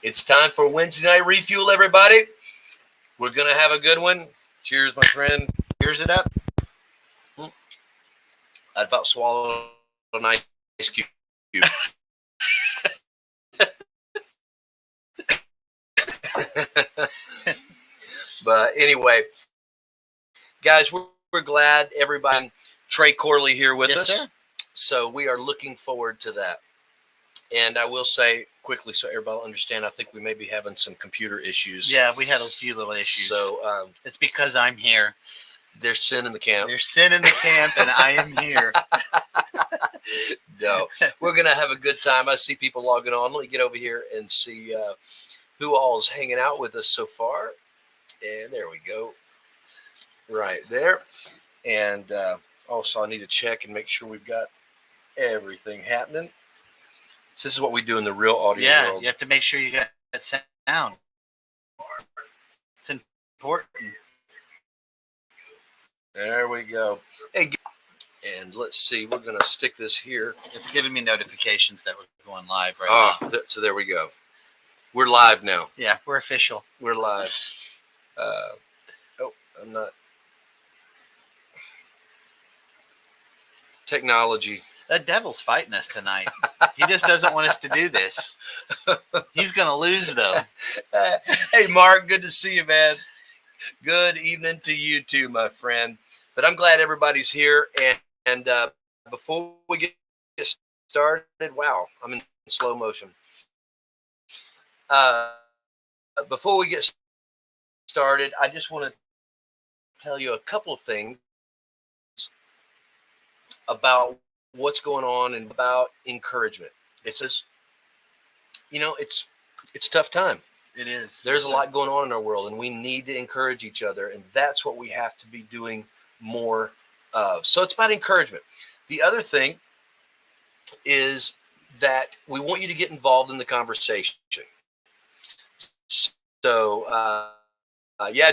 It's time for Wednesday Night Refuel, everybody. We're going to have a good one. Cheers, my friend. Cheers it up. I about swallowed an ice cube. But anyway, guys, we're glad everybody. Trey Corley here with us. Sir. So we are looking forward to that. And I will say quickly, so everybody will understand, I think we may be having some computer issues. Yeah, we had a few little issues. So it's because I'm here. There's sin in the camp. There's sin in the camp, and I am here. No, we're going to have a good time. I see people logging on. Let me get over here and see who all is hanging out with us so far. And there we go. Right there. And also I need to check and make sure we've got everything happening. So this is what we do in the real audio world. You have to make sure you got that sound. It's important. There we go. Hey, and let's see. We're going to stick this here. It's giving me notifications that we're going live right now. So there we go. We're live now. Yeah, we're official. We're live. I'm not. Technology. The devil's fighting us tonight. He just doesn't want us to do this. He's going to lose, though. Hey, Mark, good to see you, man. Good evening to you, too, my friend. But I'm glad everybody's here. And before we get started, wow, I'm in slow motion. Before we get started, I just want to tell you a couple of things about what's going on and about encouragement. It's just, it's a tough time. It is. There's a lot going on in our world, and we need to encourage each other, and that's what we have to be doing more of. So it's about encouragement. The other thing is that we want you to get involved in the conversation. So, yeah,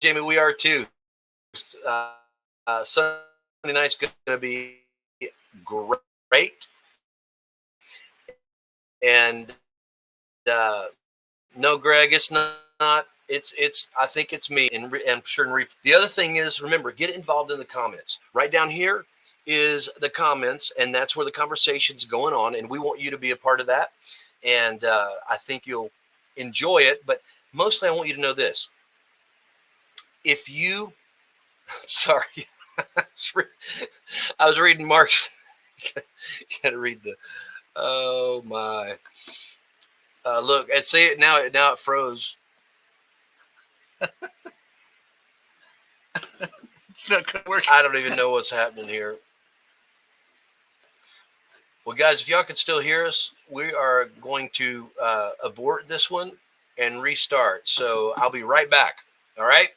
Jamie, we are too. Sunday night's going to be great. And no, Greg, it's not. It's. I think it's me. And I'm sure. The other thing is, remember, get involved in the comments. Right down here is the comments, and that's where the conversation's going on. And we want you to be a part of that. And I think you'll enjoy it. But mostly, I want you to know this. If you, sorry, I was reading Mark's. Got to read the. Oh my. Look, and see it now. Now it froze. It's not going to work. I don't even know what's happening here. Well, guys, if y'all can still hear us, we are going to abort this one and restart. So I'll be right back. All right.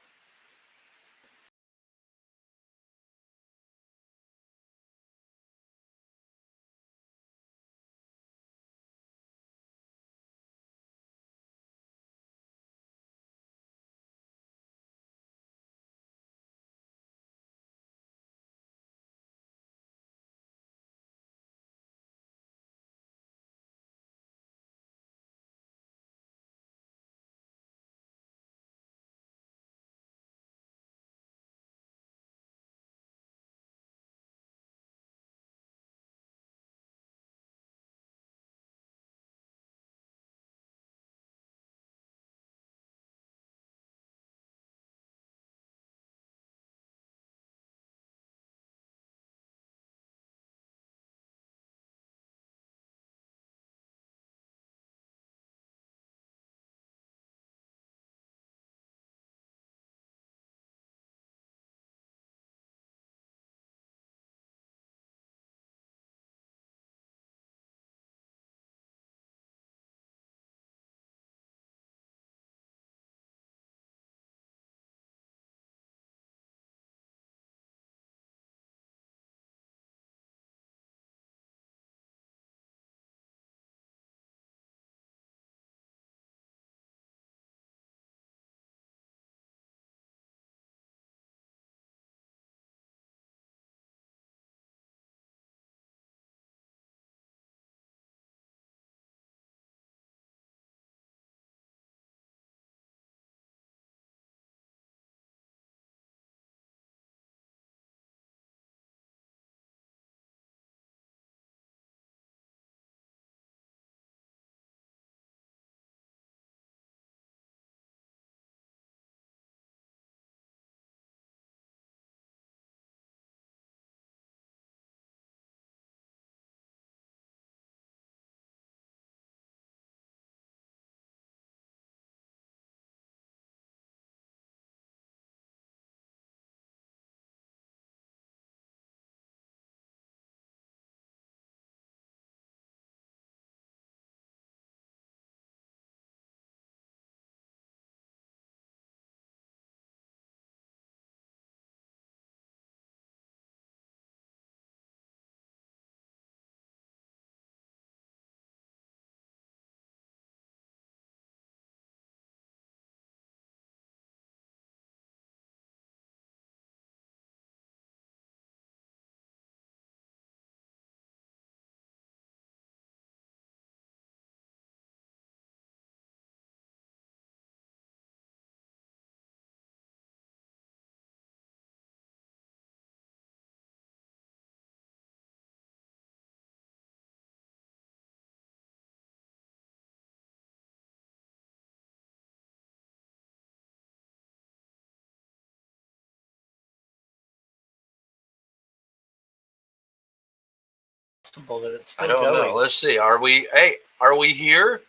possible that it's I still don't going? know. Let's see. Are we? Hey, are we here?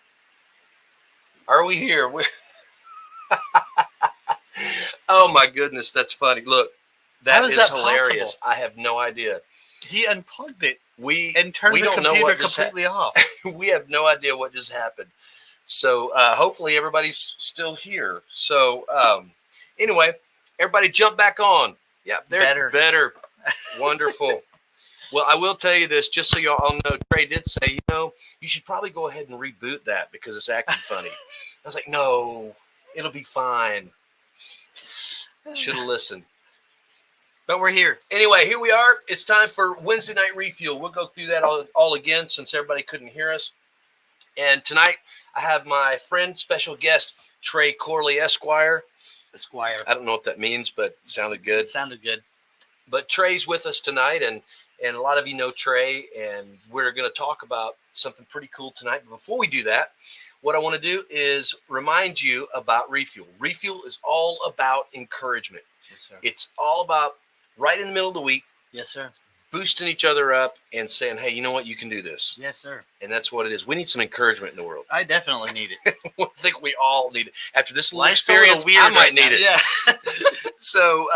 Are we here? Oh my goodness, that's funny. Look, How that is is that hilarious. possible? I have no idea. He unplugged it We and turned we the don't know computer what just completely off. we have no idea what just happened. So hopefully everybody's still here. So anyway, everybody jump back on. Yeah, they're better. Wonderful. Well, I will tell you this, just so y'all all know, Trey did say, you should probably go ahead and reboot that because it's acting funny. I was like, no, it'll be fine. Should have listened. But we're here. Anyway, here we are. It's time for Wednesday Night Refuel. We'll go through that all again since everybody couldn't hear us. And tonight I have my friend, special guest, Trey Corley, Esquire. I don't know what that means, but it sounded good. It sounded good. But Trey's with us tonight, and a lot of you know Trey, and we're going to talk about something pretty cool tonight. But before we do that, what I want to do is remind you about ReFuel. ReFuel is all about encouragement. Yes, sir. It's all about right in the middle of the week. Yes, sir. Boosting each other up and saying, hey, you know what? You can do this. Yes, sir. And that's what it is. We need some encouragement in the world. I definitely need it. I think we all need it. After this little Life's experience, a little weird I might need it. Yeah. So,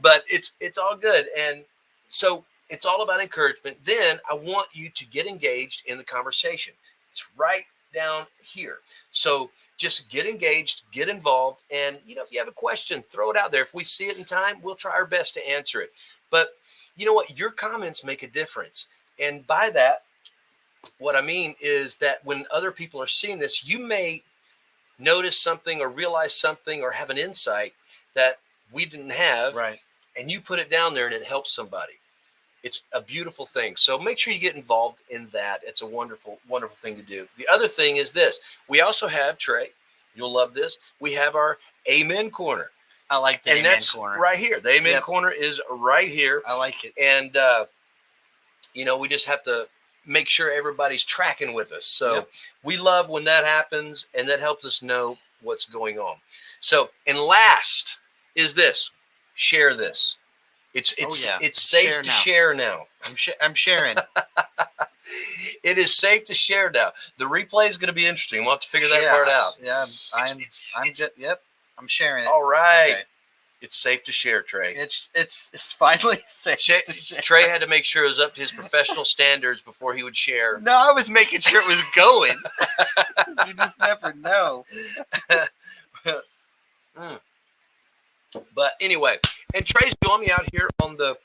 but it's all good. And so it's all about encouragement. Then I want you to get engaged in the conversation. It's right down here. So just get engaged, get involved. And, if you have a question, throw it out there. If we see it in time, we'll try our best to answer it. But you know what? Your comments make a difference. And by that, what I mean is that when other people are seeing this, you may notice something or realize something or have an insight that we didn't have. Right. And you put it down there and it helps somebody. It's a beautiful thing. So make sure you get involved in that. It's a wonderful, wonderful thing to do. The other thing is this. We also have, Trey, you'll love this. We have our Amen Corner. I like the Amen Corner. Right here. The Amen Corner is right here. I like it. And, we just have to make sure everybody's tracking with us. So we love when that happens, and that helps us know what's going on. So, and last is this. Share this. It's safe to share now. I'm sharing. It is safe to share now. The replay is going to be interesting. We'll have to figure that part out. Yeah, I'm good. Yep, I'm sharing it. All right. Okay. It's safe to share, Trey. It's finally safe to share. Trey had to make sure it was up to his professional standards before he would share. No, I was making sure it was going. You just never know. But anyway, and Trey's joined me out here on the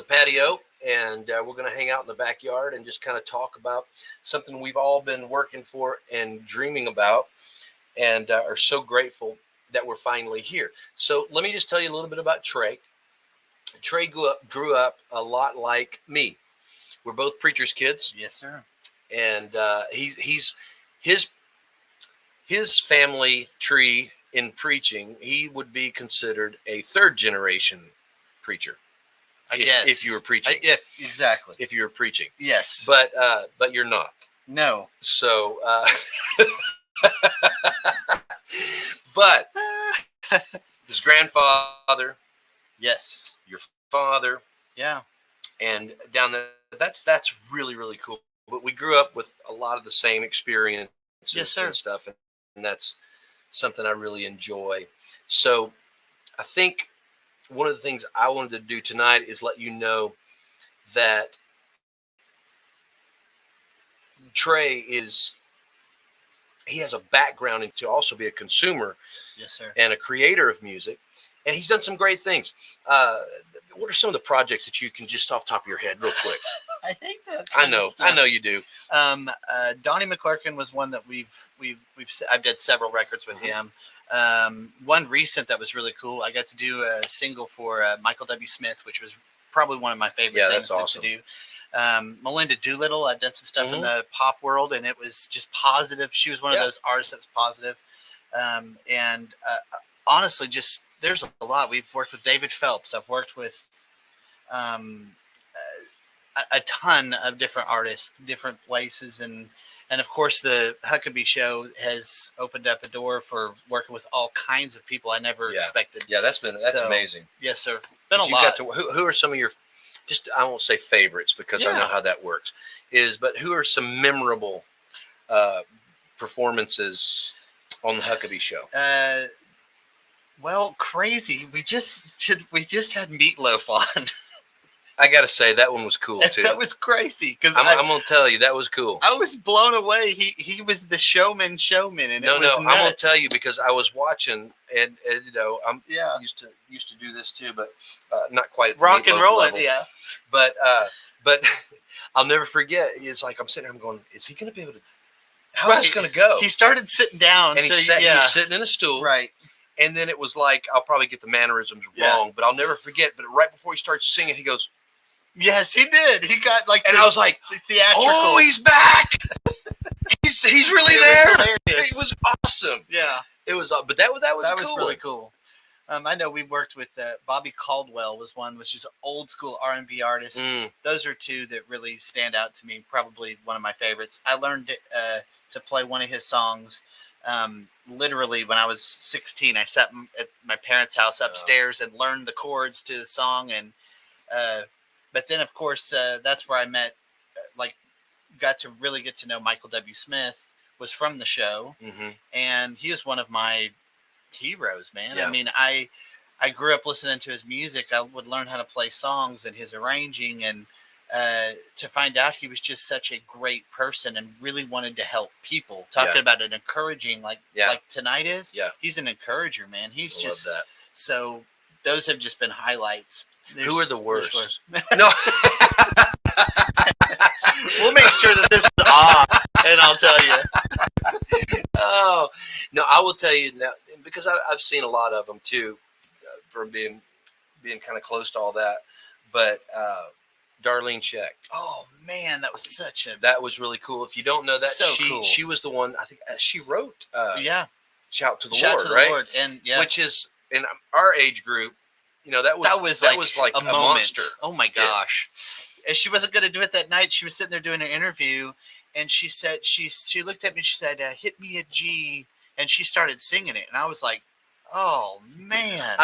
patio, and we're going to hang out in the backyard and just kind of talk about something we've all been working for and dreaming about, and are so grateful that we're finally here. So let me just tell you a little bit about Trey. Trey grew up a lot like me. We're both preachers' kids. Yes, sir. And he's his family tree in preaching, he would be considered a third generation preacher. I guess if you were preaching. Exactly. If you were preaching. Yes. But you're not. No. So but his grandfather. Yes. Your father. Yeah. And down there, that's really, really cool. But we grew up with a lot of the same experiences. Yes, sir. And stuff. And that's something I really enjoy. So I think one of the things I wanted to do tonight is let you know that Trey he has a background to also be a consumer. Yes, sir. And a creator of music. And he's done some great things. What are some of the projects that you can just off the top of your head real quick? I hate that. I know you do. Donnie McClurkin was one that I've did several records with him. One recent that was really cool. I got to do a single for Michael W. Smith, which was probably one of my favorite things awesome. to do. Melinda Doolittle, I've done some stuff in the pop world, and it was just positive. She was one of those artists that was positive. Honestly, just there's a lot. We've worked with David Phelps. I've worked with a ton of different artists, different places, and of course the Huckabee Show has opened up a door for working with all kinds of people I never expected. Yeah, that's amazing. Yes, sir. Been a lot. Who are some of your just I won't say favorites because I know how that works. But who are some memorable performances on the Huckabee Show? Well, crazy. We just had Meatloaf on. I gotta say that one was cool too. That was crazy because I'm gonna tell you that was cool. I was blown away. He was the showman, and no, it was nuts. I'm gonna tell you because I was watching, and you know, I'm used to do this too, but not quite at the rock and roll level. it, yeah. But I'll never forget. It's like I'm sitting there, I'm going, is he gonna be able to? How's this gonna go? He started sitting down, and he was sitting in a stool, right. And then it was like I'll probably get the mannerisms wrong, but I'll never forget. But right before he starts singing, he goes. Yes, he did. He got like, and I was like, theatrical. Oh, he's back! he's really there. It was awesome. Yeah, it was. But that was cool. Really cool. I know we worked with Bobby Caldwell was one, which is an old school R&B artist. Those are two that really stand out to me. Probably one of my favorites. I learned to play one of his songs. Literally, when I was 16, I sat at my parents' house upstairs and learned the chords to the song and. But then, of course, that's where I met, got to really get to know Michael W. Smith, was from the show. And he was one of my heroes, man. Yeah. I mean, I grew up listening to his music. I would learn how to play songs and his arranging. And to find out he was just such a great person and really wanted to help people. Talking about an encouraging, like tonight is. Yeah. He's an encourager, man. He's just love that. So those have just been highlights. Who are the worst? No. We'll make sure that this is off, and I'll tell you. Oh, no, I will tell you now, because I've seen a lot of them too, from being kind of close to all that. But Darlene Scheck. Oh man, that was really cool. If you don't know that, cool. She was the one. I think she wrote. Shout to the Shout Lord, to the right? Lord. And which is in our age group. You know, that was like a monster. Oh my gosh. Yeah. And she wasn't going to do it that night. She was sitting there doing an interview and she said, she looked at me and she said, hit me a G. And she started singing it. And I was like, oh man.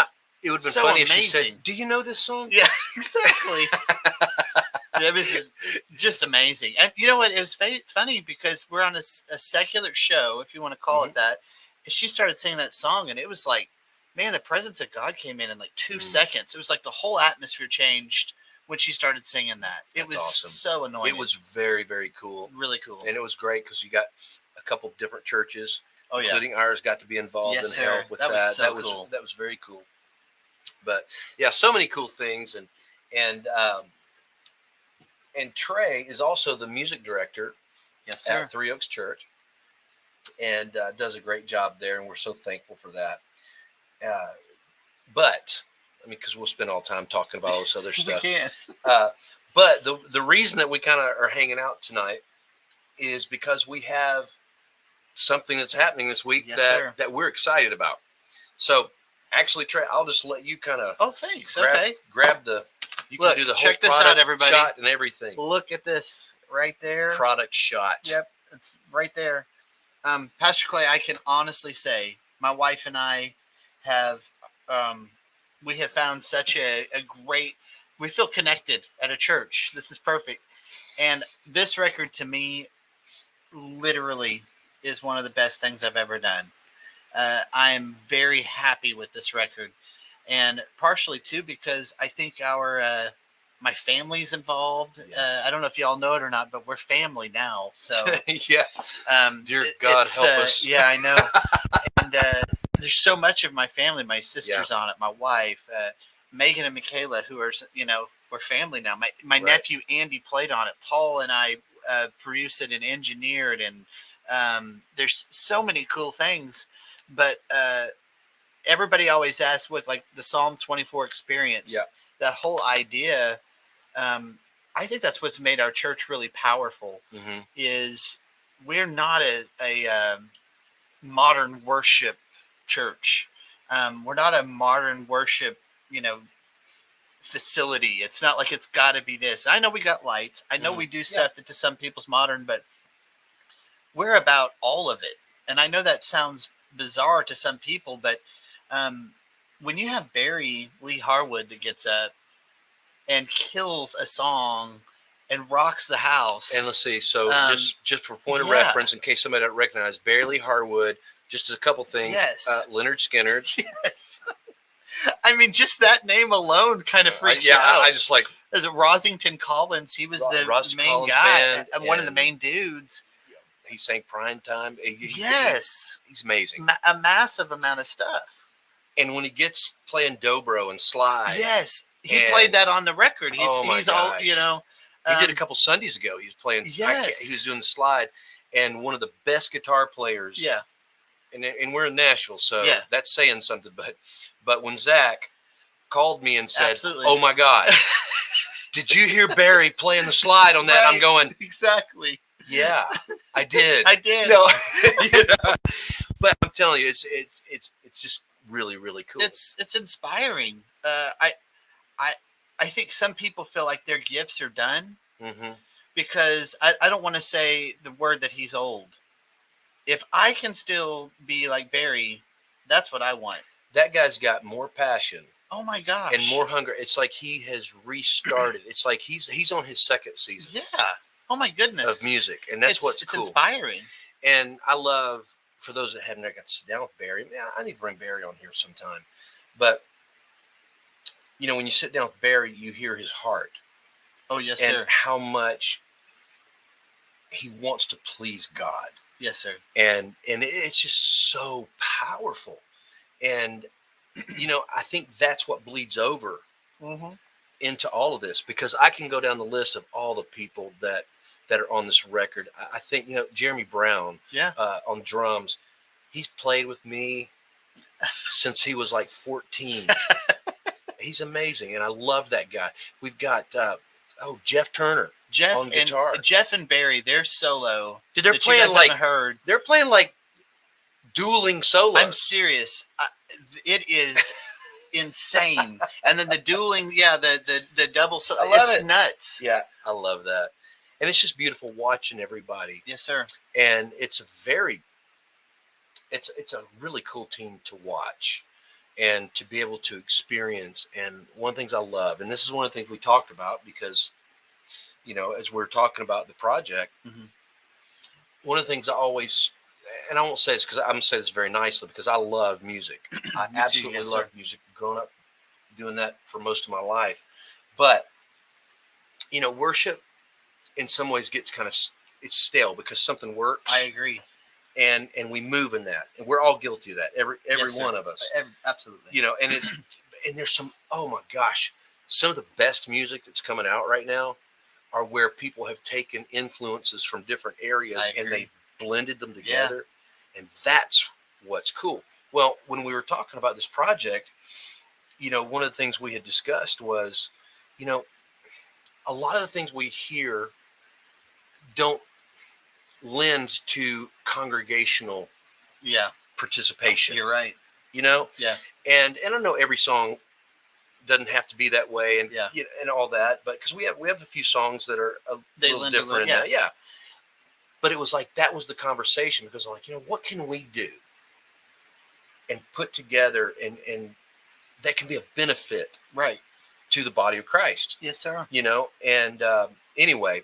It would have been funny if she said, do you know this song? Yeah, exactly. It was just amazing. And you know what? It was funny because we're on a secular show, if you want to call it that. And she started singing that song and it was like, man, the presence of God came in like 2 seconds. It was like the whole atmosphere changed when she started singing that. It was awesome. So annoying. It was very, very cool. Really cool. And it was great because you got a couple different churches, including ours, got to be involved and help with that. Was so cool. That was very cool. But yeah, so many cool things. And Trey is also the music director at Three Oaks Church and does a great job there. And we're so thankful for that. But I mean, because we'll spend all the time talking about all this other stuff. We can. But the reason that we kind of are hanging out tonight is because we have something that's happening this week that we're excited about. So actually, Trey, I'll just let you kind of thanks. Grab the you Look, can do the whole check this out, everybody. Shot and everything. Look at this right there. Product shot. Yep, it's right there. Pastor Clay, I can honestly say my wife and I have we have found such a great, we feel connected at a church. This is perfect. And this record to me literally is one of the best things I've ever done. I am very happy with this record, and partially too because I think my family's involved. I don't know if y'all know it or not, but we're family now. So yeah, dear God help us. Yeah, I know. And there's so much of my family. My sister's on it. My wife, Megan and Michaela, who are we're family now. My nephew Andy played on it. Paul and I produced it and engineered, and there's so many cool things. But everybody always asks what like the Psalm 24 experience. Yeah. That whole idea. I think that's what's made our church really powerful. Mm-hmm. Is we're not a modern worship church. We're not a modern worship, facility. It's not like it's got to be this. I know we got lights. I know we do stuff that to some people's modern, but we're about all of it. And I know that sounds bizarre to some people, but when you have Barry Lee Harwood that gets up and kills a song and rocks the house. And let's see. So just for point of yeah. reference, in case somebody don't recognize, Barry Lee Harwood. Just a couple things. Yes. Leonard Skinner. Yes. I mean, just that name alone kind of freaks you out. I just like. Is it Rosington Collins? He was the main Collins guy, band, one of the main dudes. He sang Prime Time. Yes. He's amazing. A massive amount of stuff. And when he gets playing dobro and slide. Yes. He played that on the record. He's all, you know. He did a couple Sundays ago. He was playing. Yes. He was doing the slide. And one of the best guitar players. Yeah. And we're in Nashville, so yeah. that's saying something. But when Zach called me and said, Absolutely. "Oh my God, did you hear Barry playing the slide on that?" Right. I'm going, exactly. Yeah, I did. I did. No, you know? But I'm telling you, it's just really, really cool. It's inspiring. I think some people feel like their gifts are done because I don't want to say the word that he's old. If I can still be like Barry, that's what I want. That guy's got more passion. Oh my gosh. And more hunger. It's like he has restarted. It's like he's on his second season. Yeah. Oh my goodness. Of music. And that's what's cool. It's inspiring. And I love, for those that haven't got to sit down with Barry, I need to bring Barry on here sometime. But, you know, when you sit down with Barry, you hear his heart. Oh, yes, and sir. How much he wants to please God. Yes, sir. And it's just so powerful. And, you know, I think that's what bleeds over into all of this, because I can go down the list of all the people that are on this record. I think, you know, Jeremy Brown on drums, he's played with me since he was like 14. He's amazing. And I love that guy. We've got, Jeff Turner. On guitar. Jeff and Barry, they're solo. Dude, they're playing like heard. They're playing like dueling solos. I'm serious. It is insane. And then the dueling, the double solo. It's nuts. Yeah, I love that. And it's just beautiful watching everybody. Yes, sir. And it's a really cool team to watch and to be able to experience. And one of the things I love, and this is one of the things we talked about, because, you know, as we're talking about the project, one of the things I always, and I won't say this because I'm going to say this very nicely, because I love music. I absolutely love music. Growing up doing that for most of my life. But, you know, worship in some ways gets it's stale because something works. I agree. And we move in that. And we're all guilty of that. Every one of us. Absolutely. You know, and there's some, oh my gosh, some of the best music that's coming out right now are where people have taken influences from different areas and they blended them together. And that's what's cool. Well, when we were talking about this project, you know, one of the things we had discussed was, you know, a lot of the things we hear don't lend to congregational participation. You're right. You know? Yeah. And I know every song doesn't have to be that way, and you know, and all that, but because we have a few songs that are a little different in that. Yeah. But it was like that was the conversation, because I'm like, you know, what can we do and put together and that can be a benefit to the body of Christ. Yes, sir. You know, and anyway,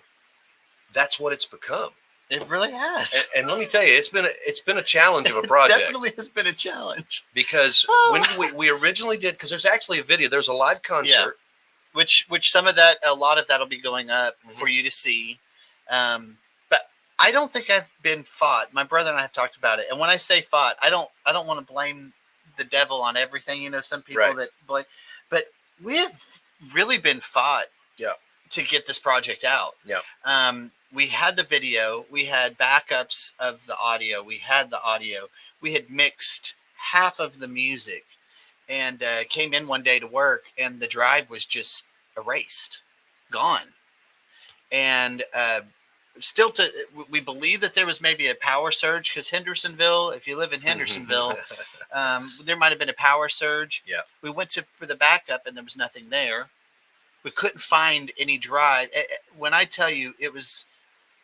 that's what it's become. It really has. And let me tell you, it's been a challenge of a project. It definitely has been a challenge. Because when we originally did, because there's actually a video, there's a live concert. Which a lot of that'll be going up for you to see. But I don't think I've been fought. My brother and I have talked about it. And when I say fought, I don't want to blame the devil on everything. You know, some people that blame, but we have really been fought to get this project out. Yeah. We had the video, we had backups of the audio, we had the audio, we had mixed half of the music, and came in one day to work, and the drive was just erased, gone. And we believe that there was maybe a power surge, because Hendersonville, if you live in Hendersonville, there might have been a power surge. Yeah. We went for the backup, and there was nothing there. We couldn't find any drive. When I tell you, it was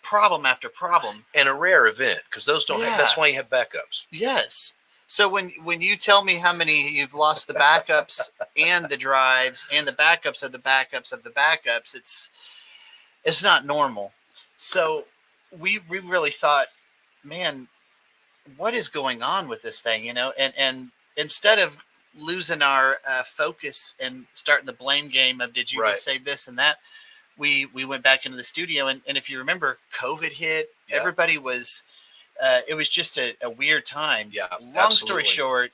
problem after problem. And a rare event, because those don't have, that's why you have backups. Yes. So when you tell me how many you've lost the backups and the drives and the backups of the backups of the backups, it's not normal. So we really thought, man, what is going on with this thing, and instead of losing our focus and starting the blame game of did you Right. just save this and that, we went back into the studio, and if you remember, COVID hit. Yeah. Everybody was it was just a weird time. Yeah, Long story absolutely. short,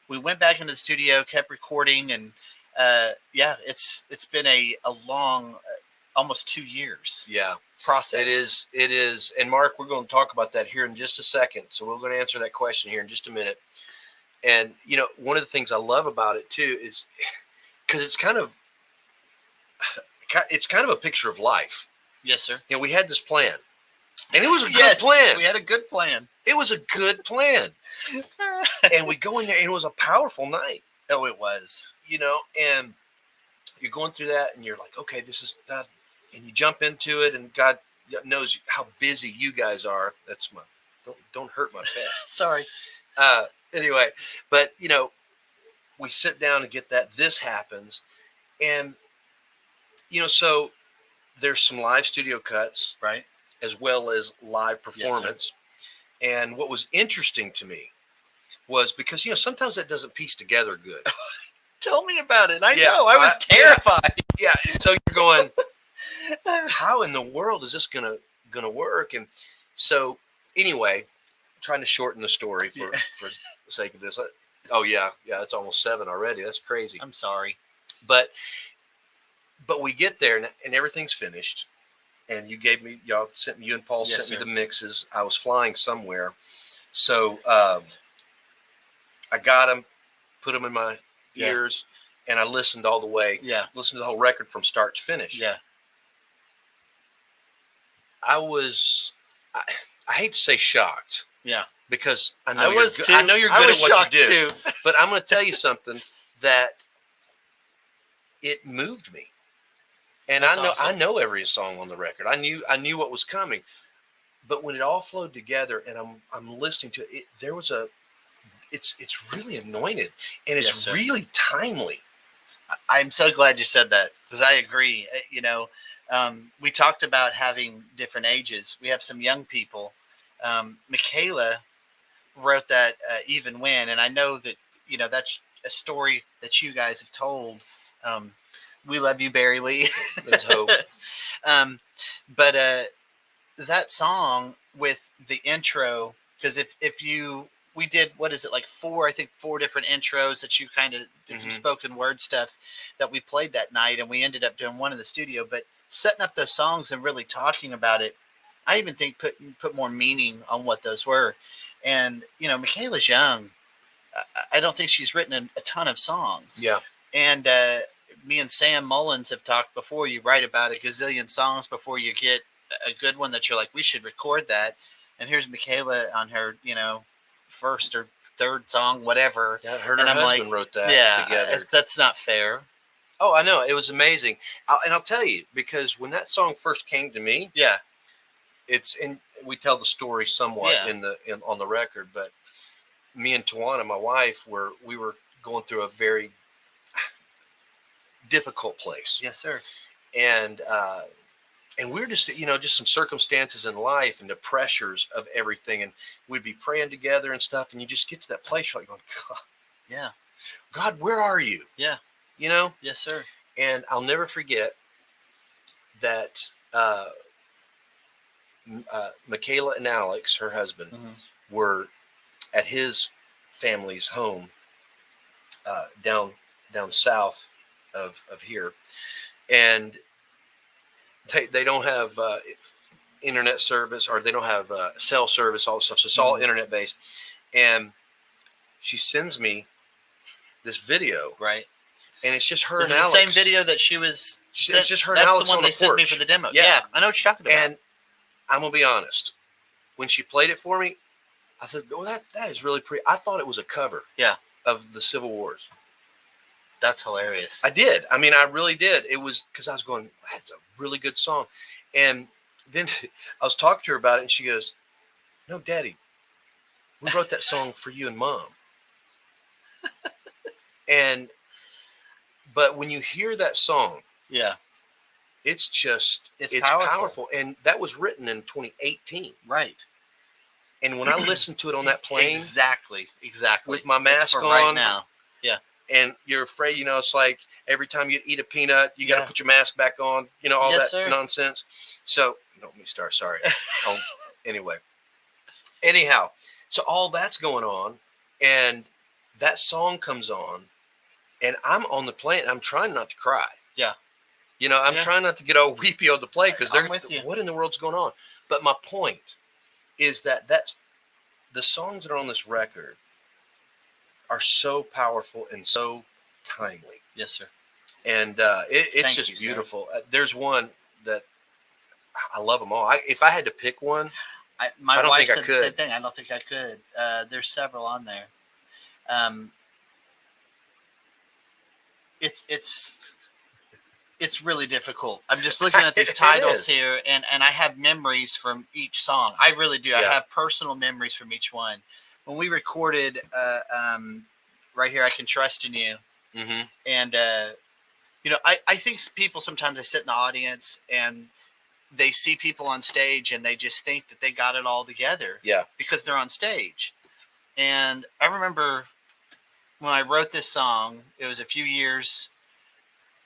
we went back into the studio, kept recording, and it's been a long almost 2 years Yeah, process. it is. And Mark, we're going to talk about that here in just a second. So we're going to answer that question here in just a minute. And one of the things I love about it too is because it's kind of a picture of life. Yes, sir. We had this plan, and it was a good Yes, plan. we had a good plan. It was a good plan. And we go in there, and it was a powerful night. Oh, it was. And you're going through that, and you're like, okay, this is that. And you jump into it, and God knows how busy you guys are. That's don't hurt my pet. Sorry. Anyway, but we sit down and get that. This happens, and so there's some live studio cuts, right, as well as live performance. Yes, and what was interesting to me was because sometimes that doesn't piece together good. Tell me about it. I know. I was terrified. Yeah. So you're going, how in the world is this gonna work? And so anyway, trying to shorten the story for the sake of this. Oh yeah, it's almost 7 already. That's crazy. I'm sorry, but we get there and everything's finished. And you and Paul sent me the mixes. I was flying somewhere, so I got them, put them in my ears, and I listened all the way. Yeah, listened to the whole record from start to finish. Yeah. I hate to say shocked. Yeah. Because I know you're good at what you do. But I'm going to tell you something that it moved me. And that's awesome. I know every song on the record. I knew what was coming. But when it all flowed together and I'm listening to it, there was it's really anointed, and it's really timely. I'm so glad you said that, because I agree. We talked about having different ages. We have some young people. Michaela wrote that Even When, and I know that that's a story that you guys have told. We love you, Barry Lee. Let's hope. But that song with the intro, because we did, what is it, like 4 different intros that you kind of did some spoken word stuff that we played that night, and we ended up doing one in the studio. But setting up those songs and really talking about it, I even think put more meaning on what those were. And Michaela's young. I don't think she's written a ton of songs. Yeah. And me and Sam Mullins have talked before. You write about a gazillion songs before you get a good one that you're like, we should record that. And here's Michaela on her, first or third song, whatever. Yeah, her and her husband wrote that together. That's not fair. Oh, I know. It was amazing. And I'll tell you, because when that song first came to me, we tell the story somewhat on the record, but me and Tawana, my wife, we were going through a very difficult place. Yes, sir. And we're just, just some circumstances in life and the pressures of everything. And we'd be praying together and stuff. And you just get to that place where you're like, God, God, where are you? Yeah. Yes, sir. And I'll never forget that Michaela and Alex, her husband, were at his family's home down south of here, and they don't have internet service, or they don't have cell service, all this stuff. So it's all internet based. And she sends me this video, right? And it's just her and Alex. The same video that she was. It's just her and Alex on the porch. That's the one they sent me for the demo. Yeah, I know what you're talking about. And I'm gonna be honest. When she played it for me, I said, "Oh, that is really pretty." I thought it was a cover. Yeah. Of the Civil Wars. That's hilarious. I did. I mean, I really did. It was because I was going, "That's a really good song," and then I was talking to her about it, and she goes, "No, Daddy, we wrote that song for you and Mom. But when you hear that song, yeah, it's powerful. And that was written in 2018. right. And when I listened to it on that plane, exactly, with my it's mask for on, right now. Yeah, and you're afraid, it's like every time you eat a peanut, you got to put your mask back on, all Yes, that sir. nonsense. So, don't let me start. Sorry. Anyway, anyhow, so all that's going on, and that song comes on, and I'm on the plane. I'm trying not to cry. Yeah. I'm trying not to get all weepy on the plane because I'm with you. what in the world's going on? But my point is that's the songs that are on this record are so powerful and so timely. Yes, sir. And it's Thank just you, beautiful. There's one that I love them all. If I had to pick one, my I don't wife think I said the same could. thing. I don't think I could. There's several on there. It's really difficult. I'm just looking at these titles here, and I have memories from each song. I really do. I have personal memories from each one. When we recorded right here, I Can Trust in You, and I think people sometimes they sit in the audience and they see people on stage and they just think that they got it all together, because they're on stage. And I remember when I wrote this song, it was a few years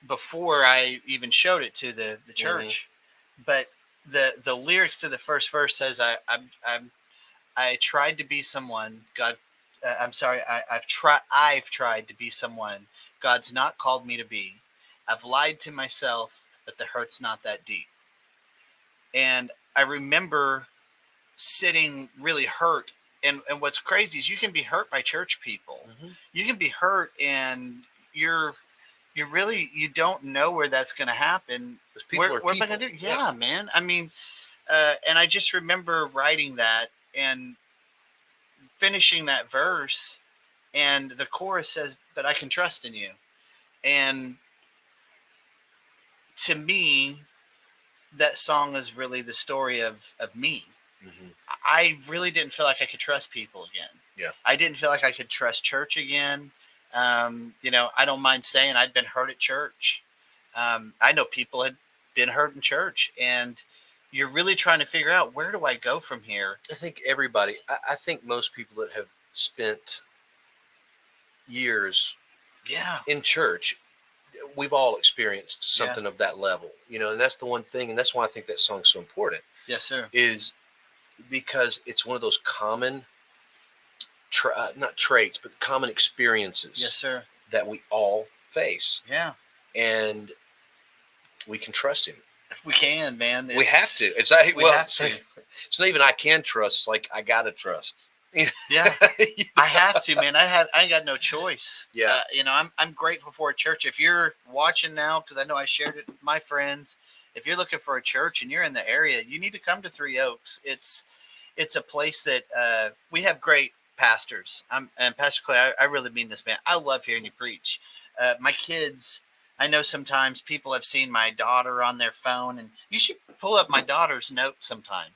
before I even showed it to the church. But the lyrics to the first verse says, I tried to be someone God. I'm sorry. I've tried to be someone God's not called me to be. I've lied to myself that the hurt's not that deep. And I remember sitting really hurt. And what's crazy is you can be hurt by church people. You can be hurt, and you don't know where that's going to happen. What am I going to do? Yeah, man. I mean, and I just remember writing that and finishing that verse, and the chorus says, "But I can trust in you." And to me, that song is really the story of me. I really didn't feel like I could trust people again. Yeah. I didn't feel like I could trust church again. I don't mind saying I'd been hurt at church. I know people had been hurt in church, and you're really trying to figure out, where do I go from here? I think I think most people that have spent years in church, we've all experienced something of that level, and that's the one thing, and that's why I think that song's so important. Yes, sir. Is because it's one of those common, not traits, but common experiences. Yes, sir. That we all face. Yeah. And we can trust him. We can, man. We have to. It's not even I can trust. It's like I gotta trust. Yeah, I have to, man. I ain't got no choice. Yeah. I'm grateful for a church. If you're watching now, because I know I shared it with my friends, if you're looking for a church and you're in the area, you need to come to Three Oaks. It's a place that we have great pastors. And Pastor Clay, I really mean this, man. I love hearing you preach. My kids, I know sometimes people have seen my daughter on their phone, and you should pull up my daughter's notes sometime.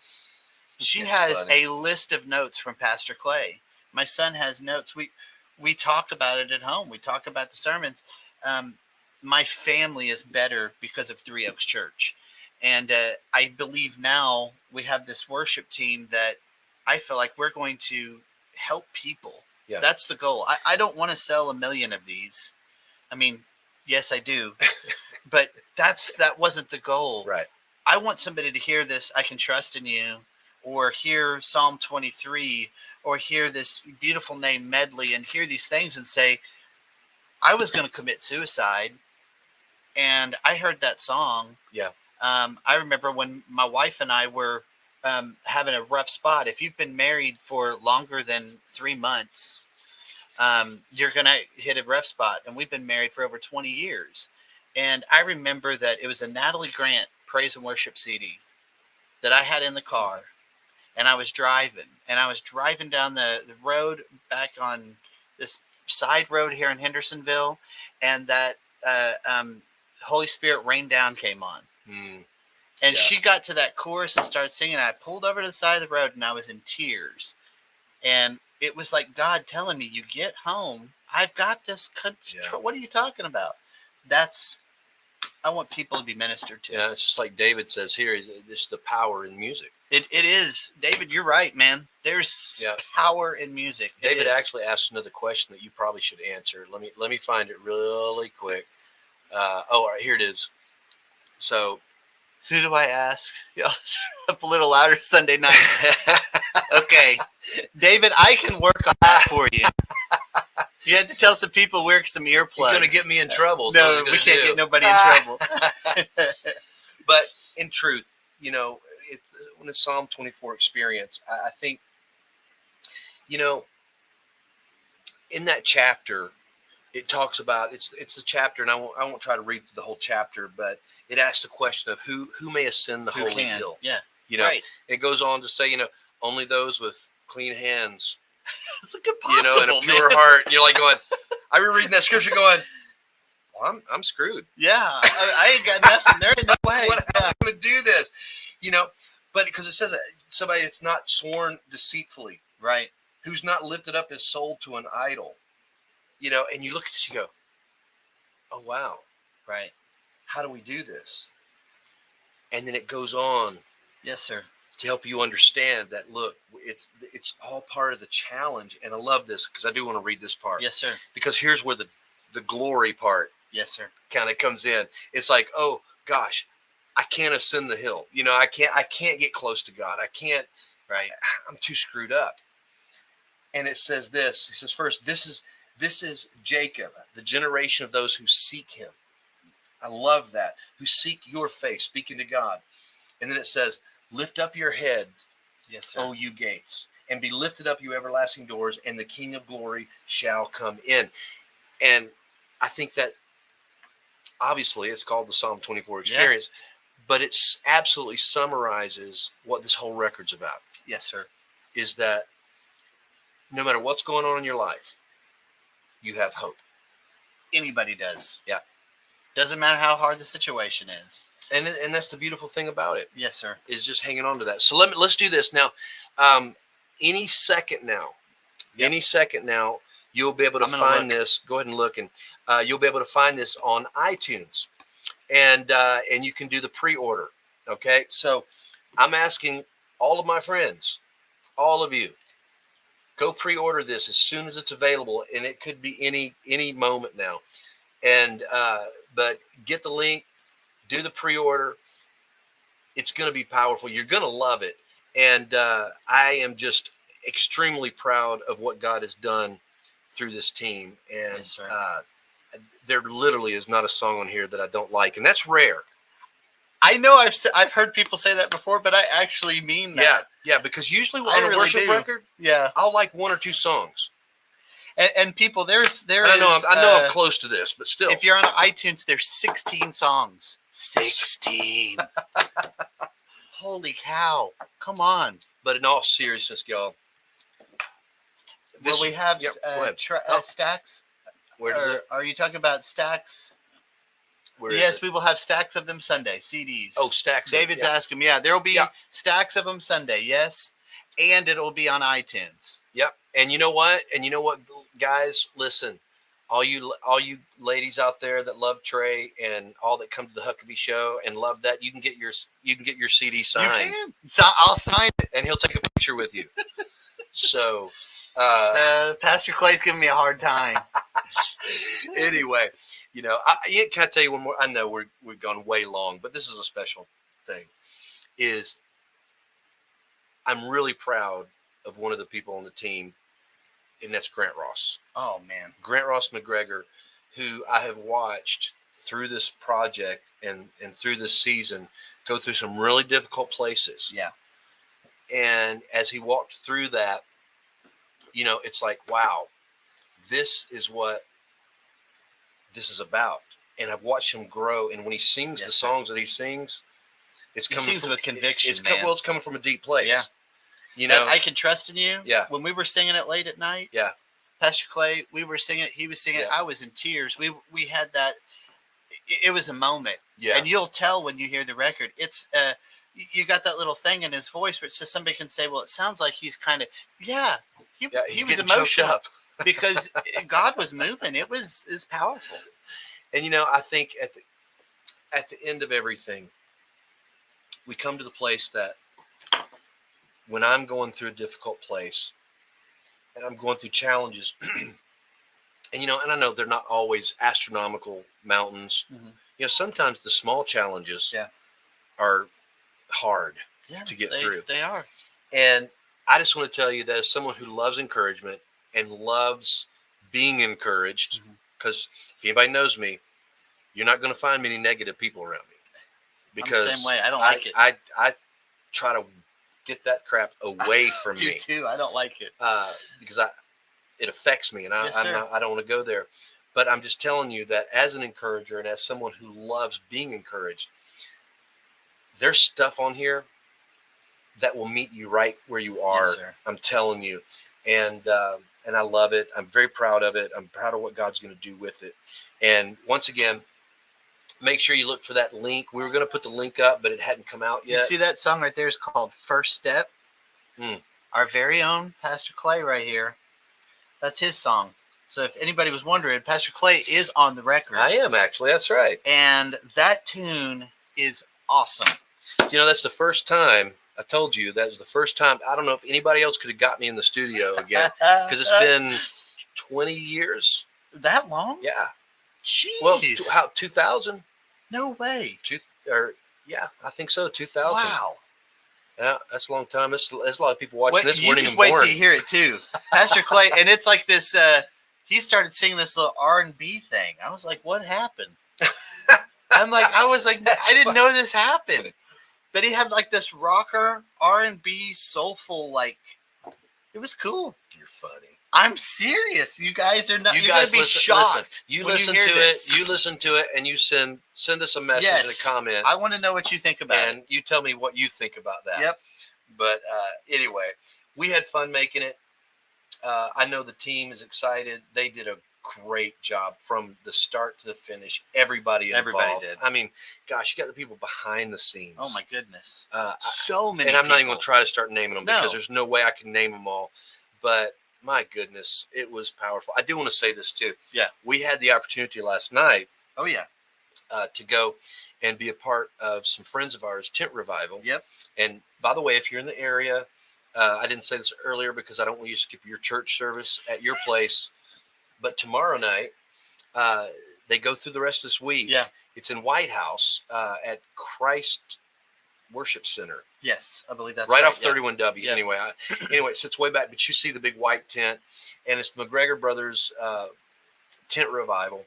She has a list of notes from Pastor Clay. My son has notes. We talk about it at home. We talk about the sermons. My family is better because of Three Oaks Church. And I believe now we have this worship team that I feel like we're going to help people. Yeah. That's the goal. I don't want to sell 1 million of these. I mean, yes, I do. But that wasn't the goal. Right. I want somebody to hear this, I Can Trust in You, or hear Psalm 23, or hear this beautiful name medley, and hear these things and say, I was going to commit suicide, and I heard that song. Yeah. I remember when my wife and I were having a rough spot. If you've been married for longer than 3 months, you're going to hit a rough spot. And we've been married for over 20 years. And I remember that it was a Natalie Grant praise and worship CD that I had in the car. And I was driving down the road back on this side road here in Hendersonville. And that Holy Spirit Rain Down came on. And she got to that chorus and started singing. I pulled over to the side of the road, and I was in tears. And it was like God telling me, "You get home, I've got this control." Yeah. What are you talking about? That's I want people to be ministered to. Yeah, it's just like David says here. It's the power in music. It is, David. You're right, man. There's power in music. David actually asked another question that you probably should answer. Let me find it really quick. All right, here it is. So, who do I ask? Y'all up a little louder Sunday night. Okay, David, I can work on that for you. You had to tell some people wear some earplugs. You're going to get me in trouble. No, we can't get nobody in trouble. But in truth, when it's Psalm 24 experience, I think, in that chapter, it talks about it's the chapter, and I won't try to read the whole chapter, but it asks the question of who may ascend the holy hill. Yeah, right. It goes on to say, only those with clean hands. It's like impossible, and a pure heart. You're like going, I remember reading that scripture going, well, I'm screwed. Yeah, I ain't got nothing. There ain't no way. What am I going to do this? But because it says that somebody that's not sworn deceitfully, right? Who's not lifted up his soul to an idol, and you look at this, you go, oh wow, right? How do we do this? And then it goes on, yes, sir, to help you understand that. Look, it's all part of the challenge, and I love this because I do want to read this part. Yes, sir. Because here's where the glory part, yes, sir, kind of comes in. It's like, oh gosh, I can't ascend the hill. I can't get close to God. I can't. Right. I'm too screwed up. And it says this. It says first, this is Jacob, the generation of those who seek him. I love that. Who seek your face, speaking to God. And then it says, lift up your head, yes, sir, O you gates, and be lifted up, you everlasting doors, and the King of glory shall come in. And I think that obviously it's called the Psalm 24 experience, but it absolutely summarizes what this whole record's about. Yes, sir. Is that no matter what's going on in your life, you have hope. Anybody does. Yeah. Doesn't matter how hard the situation is. And that's the beautiful thing about it. Yes, sir. Is just hanging on to that. So let's do this now. Any second now, you'll be able to find this. Go ahead and look, and you'll be able to find this on iTunes, and you can do the pre-order. Okay, so I'm asking all of my friends, all of you, go pre-order this as soon as it's available, and it could be any moment now. And but get the link, do the pre-order. It's going to be powerful. You're going to love it, and I am just extremely proud of what God has done through this team. And yes, there literally is not a song on here that I don't like, and that's rare. I know I've heard people say that before, but I actually mean that. Yeah, because usually on a worship record, I'll like one or two songs. And people, I know I'm close to this, but still, if you're on iTunes, there's 16 songs. 16. Holy cow! Come on. But in all seriousness, y'all, will we have stacks? Are you talking about stacks? Yes, we will have stacks of them Sunday, CDs. Oh, stacks. David's asking me. Yeah, there will be stacks of them Sunday. Yes, and it will be on iTunes. Yep. And you know what? Guys, listen. All you ladies out there that love Trey and all that come to the Huckabee show and love that, you can get your CD signed. You can. So I'll sign it, and he'll take a picture with you. So, Pastor Clay's giving me a hard time. Anyway, can I tell you one more? I know we've gone way long, but this is a special thing. Is I'm really proud of one of the people on the team, and that's Grant Ross. Oh, man. Grant Ross McGregor, who I have watched through this project and through this season go through some really difficult places. Yeah. And as he walked through that, it's like, wow, this is what this is about. And I've watched him grow. And when he sings the songs that he sings, it's coming from, with conviction. It's coming from a deep place. Yeah. I Can Trust in You. Yeah. When we were singing it late at night. Yeah. Pastor Clay, we were singing it. He was singing it. I was in tears. We had that. It was a moment. Yeah. And you'll tell when you hear the record. It's you got that little thing in his voice where it says somebody can say, well, it sounds like he's kind of, he he's was getting choked emotional up. because God was moving. It was powerful. And you know, I think at the end of everything, we come to the place that when I'm going through a difficult place and I'm going through challenges, and you know, and I know they're not always astronomical mountains. Mm-hmm. You know, sometimes the small challenges Yeah. are hard Yeah, to get through. They are. And I just want to tell you that as someone who loves encouragement and loves being encouraged, because if anybody knows me, you're not going to find many negative people around me. Because I'm the same way. I don't like it. I try to get that crap away from Me me. too. I don't like it. Because it affects me, and Yes, sir. I don't want to go there. But I'm just telling you that as an encourager and as someone who loves being encouraged, there's stuff on here that will meet you right where you are. Yes, sir. I'm telling you, and I love it. I'm very proud of it. I'm proud of what God's going to do with it. And once again, make sure you look for that link. We were going to put the link up, but it hadn't come out yet. You see that song right there is called First Step. Our very own Pastor Clay right here. That's his song. So if anybody was wondering, Pastor Clay is on the record. I am, actually. That's right. And that tune is awesome. You know, that's the first time, I told you, that was the first time. I don't know if anybody else could have got me in the studio again, because it's been 20 years. That long? Yeah. Jeez. Well, 2000? No way. Yeah, I think so, 2000. Wow. Yeah, that's a long time. There's a lot of people watching this. You just wait till you hear it too. Pastor Clay, and it's like this, he started singing this little R&B thing. I was like, what happened? I didn't know this happened. But he had like this rocker, R&B, soulful, like, it was cool. You're funny. I'm serious. You guys are not. You you're guys gonna be shocked. You listen to it. You listen to it, and you send us a message and a comment. I want to know what you think about it. And you tell me what you think about that. Yep. But anyway, we had fun making it. I know the team is excited. They did a great job from the start to the finish. Everybody involved. Everybody did. I mean, gosh, you got the people behind the scenes. Oh my goodness. So many. And I'm not even going to try to start naming them No. because there's no way I can name them all. But my goodness, it was powerful. I do want to say this too. Yeah. We had the opportunity last night. Oh yeah. To go and be a part of some friends of ours, Tent Revival. Yep. And by the way, if you're in the area, I didn't say this earlier because I don't want you to skip your church service at your place. But tomorrow night, they go through the rest of this week. Yeah. It's in White House at Christ Worship Center. Yes, I believe that's right right off 31W. Yeah. Anyway, it sits way back, but you see the big white tent, and it's McGregor Brothers Tent Revival,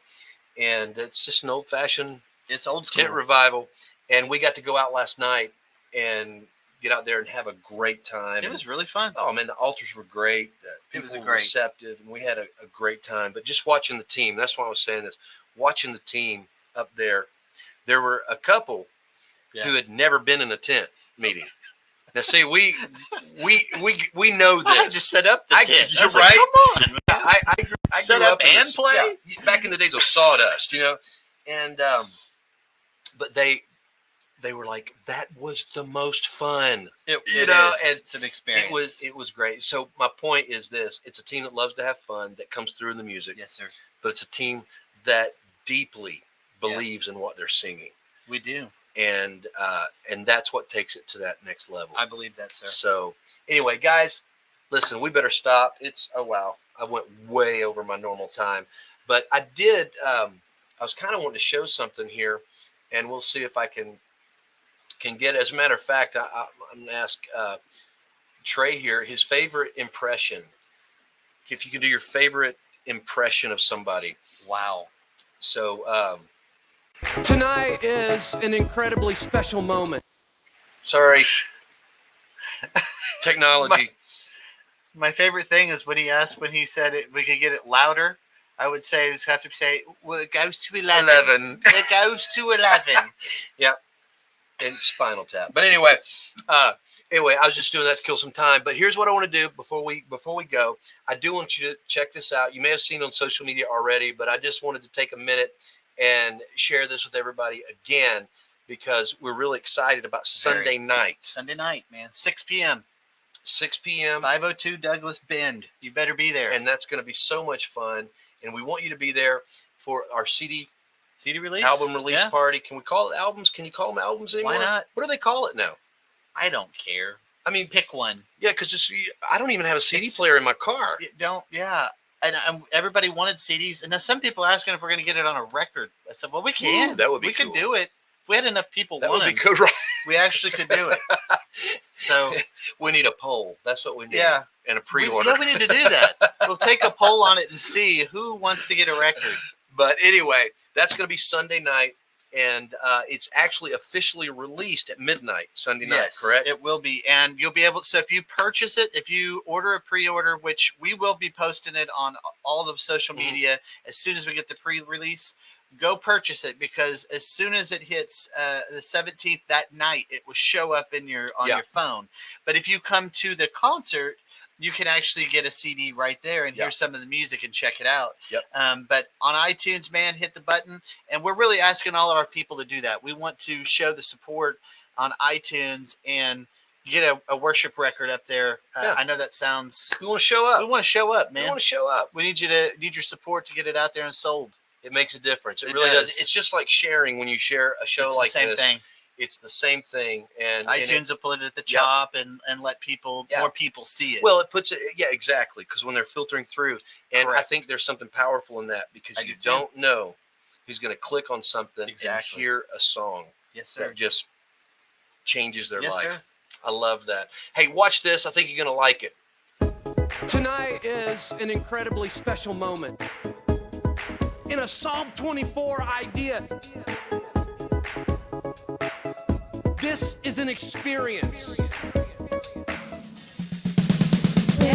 and it's just an old-fashioned old school tent revival. And we got to go out last night and get out there and have a great time. It was really fun. Oh man, the altars were great. People were receptive, and we had a great time. But just watching the team, that's why I was saying this. Watching the team up there, there were a couple who had never been in a tent meeting. Now, see, we know this. I just set up the tent. You're right. Like, come on. I set grew up and play back in the days of sawdust, and but they were like, that was the most fun. It's an experience. It was great. So my point is this: it's a team that loves to have fun, that comes through in the music. Yes, sir. But it's a team that deeply believes in what they're singing. We do. And that's what takes it to that next level. I believe that, sir. So anyway, guys, listen, we better stop. I went way over my normal time, but I did. I was kind of wanting to show something here, and we'll see if I can get it. As a matter of fact, I'm going to ask Trey here his favorite impression. If you can do your favorite impression of somebody. Wow. So. Tonight is an incredibly special moment. Sorry. Technology. My favorite thing is when he said it, we could get it louder. I would say, just have to say, well, it goes to 11. It goes to 11. Yeah. And Spinal Tap. But anyway, I was just doing that to kill some time. But here's what I want to do before we go. I do want you to check this out. You may have seen it on social media already, but I just wanted to take a minute and share this with everybody again because we're really excited about Sunday night. Sunday night, man. 6 p.m. 6 p.m. 502 Douglas Bend. You better be there. And that's going to be so much fun. And we want you to be there for our CD release, album release party. Can we call it albums? Can you call them albums anymore? Why not? What do they call it now? I don't care. I mean, pick one. Yeah, because I don't even have a CD player in my car. Yeah. And everybody wanted CDs. And now some people are asking if we're going to get it on a record. I said, well, we can. Ooh, that would be cool. We could do it. If we had enough people that want would them, be good, right? We actually could do it. So we need a poll. That's what we need. Yeah. And a pre-order. We need to do that. We'll take a poll on it and see who wants to get a record. But anyway, that's going to be Sunday night. And it's actually officially released at midnight Sunday night, correct? It will be. And you'll be able to, so if you purchase it, if you order a pre-order, which we will be posting it on all the social media as soon as we get the pre-release, go purchase it, because as soon as it hits the 17th that night, it will show up in your phone. But if you come to the concert, you can actually get a CD right there and hear some of the music and check it out. But on iTunes, man, hit the button. And we're really asking all of our people to do that. We want to show the support on iTunes and get a worship record up there. I know that sounds... We want to show up. We want to show up, man. We want to show up. We need your support to get it out there and sold. It makes a difference. It really does. It's just like sharing when you share a show like this. It's the same thing. It's the same thing. And iTunes will put it at the top and let more people see it. Well, it puts it, exactly. Because when they're filtering through, and Correct. I think there's something powerful in that, because you don't know who's going to click on something and hear a song. Yes, sir. That just changes their life. Sir. I love that. Hey, watch this. I think you're going to like it. Tonight is an incredibly special moment. In a Psalm 24 idea, this is an experience. Where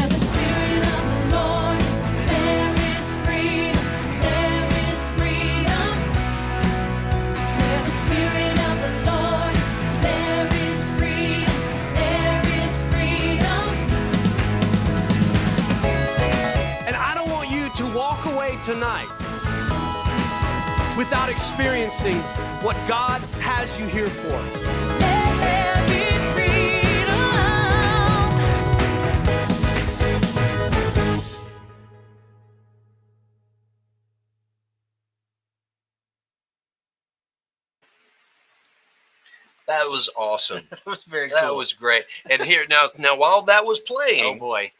the Spirit of the Lord is, there is freedom, there is freedom. Where the Spirit of the Lord is, there is freedom, there is freedom. And I don't want you to walk away tonight without experiencing what God has you here for. Let there be freedom. That was awesome. That was very cool. That was great. And here now while that was playing, oh boy,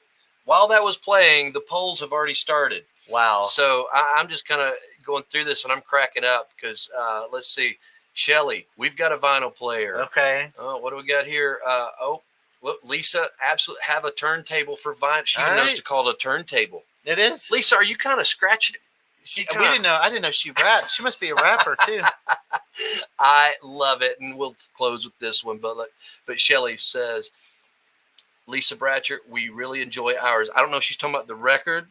while that was playing, the polls have already started. Wow. So I'm just kind of going through this and I'm cracking up because let's see, Shelly, we've got a vinyl player. Okay. Oh, what do we got here? Look, Lisa, absolutely have a turntable for vinyl. She even knows to call it a turntable. It is. Lisa, are you kind of scratching it? We didn't know. I didn't know she rapped. She must be a rapper too. I love it, and we'll close with this one. But Shelly says, Lisa Bratcher, we really enjoy ours. I don't know if she's talking about the record,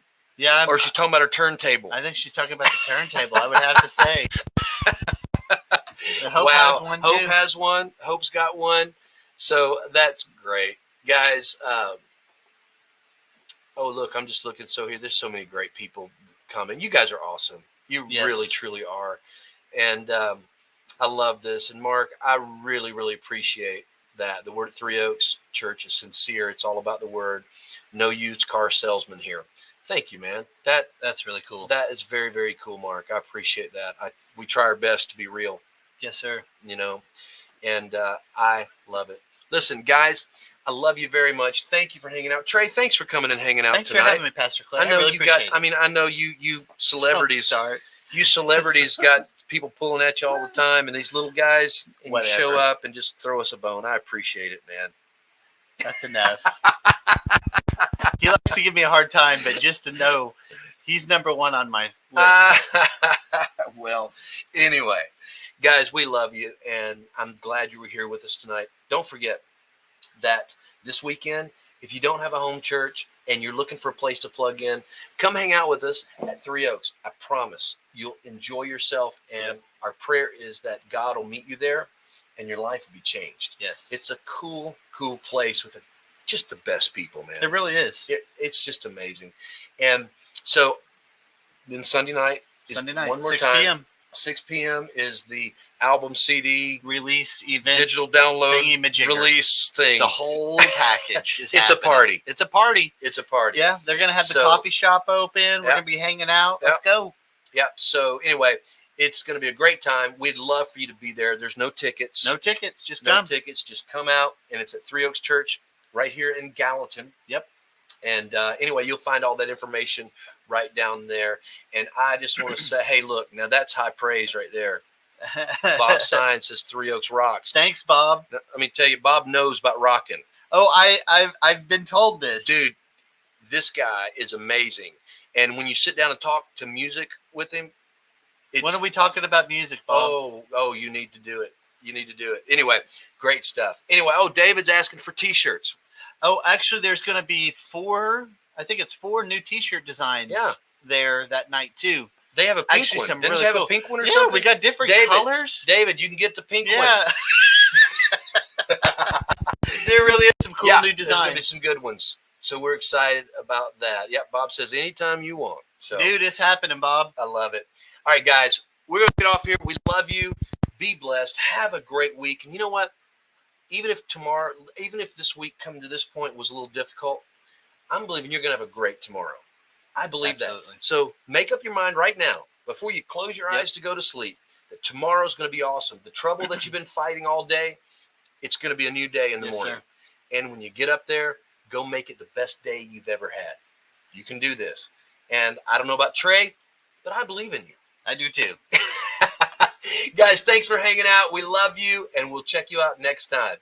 or she's talking about her turntable. I think she's talking about the turntable. I would have to say. Hope has one too. Hope has one. Hope's got one. So that's great, guys. Oh, look, I'm just looking. So here, there's so many great people coming. You guys are awesome. You really, truly are. And I love this. And Mark, I really, really appreciate that. The word at Three Oaks Church is sincere. It's all about the word. No used car salesman here. Thank you, man. That's really cool. That is very, very cool, Mark. I appreciate that. We try our best to be real. Yes, sir. You know, and I love it. Listen, guys, I love you very much. Thank you for hanging out. Trey, thanks for coming and hanging out tonight. Thanks for having me, Pastor Clay. I know really you got, it. I mean, I know you celebrities, Start. you celebrities got people pulling at you all the time, and these little guys and you show up and just throw us a bone. I appreciate it, man. That's enough. He likes to give me a hard time, but just to know he's number one on my list. Well, anyway, guys, we love you, and I'm glad you were here with us tonight. Don't forget that this weekend, if you don't have a home church and you're looking for a place to plug in, come hang out with us at Three Oaks. I promise you'll enjoy yourself, and our prayer is that God will meet you there and your life will be changed. Yes. It's a cool, cool place with just the best people, man. It really is. It's just amazing. And so then Sunday night, one more 6 time. PM. 6 p.m. is the album CD Release event, digital download thingy-majigger. release thing. The whole package is It's a happening. party. It's a party. It's a party. Yeah, they're gonna have the So- coffee shop open. We're Yeah. gonna be hanging out. Yeah. Let's go. Yeah. So anyway, it's going to be a great time. We'd love for you to be there. There's no tickets. No tickets, just No come. tickets. Just come out, and it's at Three Oaks Church right here in Gallatin. Yep. And anyway, you'll find all that information right down there. And I just want to say, hey, look, now that's high praise right there. Bob Sign says Three Oaks rocks. Thanks, Bob. Let me tell you, Bob knows about rocking. Oh, I've been told this, Dude, this guy is amazing. And when you sit down and talk to music with him, it's, When are we talking about music, Bob? oh, you need to do it. You need to do it. Anyway, great stuff. Anyway, David's asking for T-shirts. Oh, actually, there's going to be 4. I think it's 4 new T-shirt designs. Yeah. There that night too. They have a pink Actually, one. some Didn't really you have cool. a pink one or Yeah, something? we got different David, colors. David, you can get the pink one. Yeah. There really is some cool Yeah, new there's going to be designs. some good ones. So we're excited about that. Yeah, Bob says anytime you want. So Dude, it's happening, Bob. I love it. All right, guys, we're going to get off here. We love you. Be blessed. Have a great week. And you know what? Even if this week coming to this point was a little difficult, I'm believing you're going to have a great tomorrow. I believe Absolutely. that. So make up your mind right now, before you close your Yep. eyes to go to sleep, that tomorrow's going to be awesome. The trouble that you've been fighting all day, it's going to be a new day in the Yes, morning. sir. And when you get up there, go make it the best day you've ever had. You can do this. And I don't know about Trey, but I believe in you. I do too. Guys, thanks for hanging out. We love you, and we'll check you out next time.